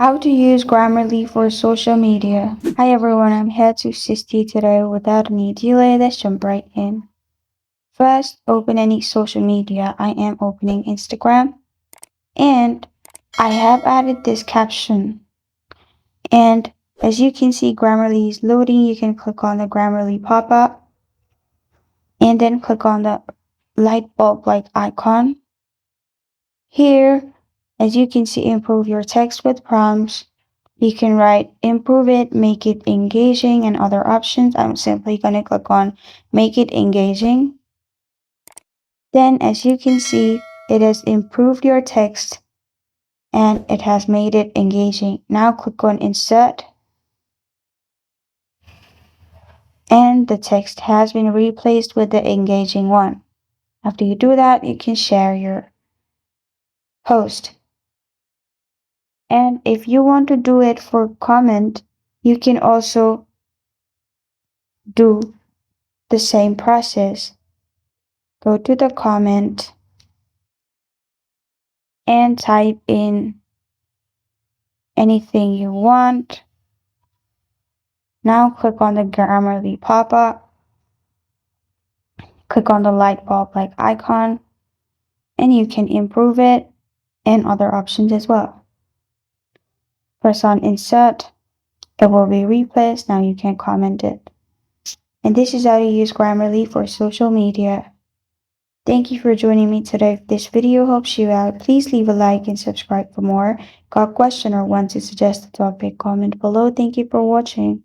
How to use Grammarly for social media. Hi everyone, I'm here to assist you today. Without any delay, let's jump right in. First, open any social media. I am opening Instagram and I have added this caption. And as you can see, Grammarly is loading. You can click on the Grammarly pop-up and then click on the light bulb like icon. Here, as you can see, improve your text with prompts. You can write, improve it, make it engaging, and other options. I'm simply going to click on make it engaging. Then, as you can see, it has improved your text and it has made it engaging. Now click on insert. And the text has been replaced with the engaging one. After you do that, you can share your post. And if you want to do it for comment, you can also do the same process. Go to the comment and type in anything you want. Now click on the Grammarly pop-up. Click on the light bulb like icon and you can improve it and other options as well. Press on insert. It will be replaced. Now you can comment it. And this is how to use Grammarly for social media. Thank you for joining me today. If this video helps you out, please leave a like and subscribe for more. Got a question or want to suggest a topic, comment below. Thank you for watching.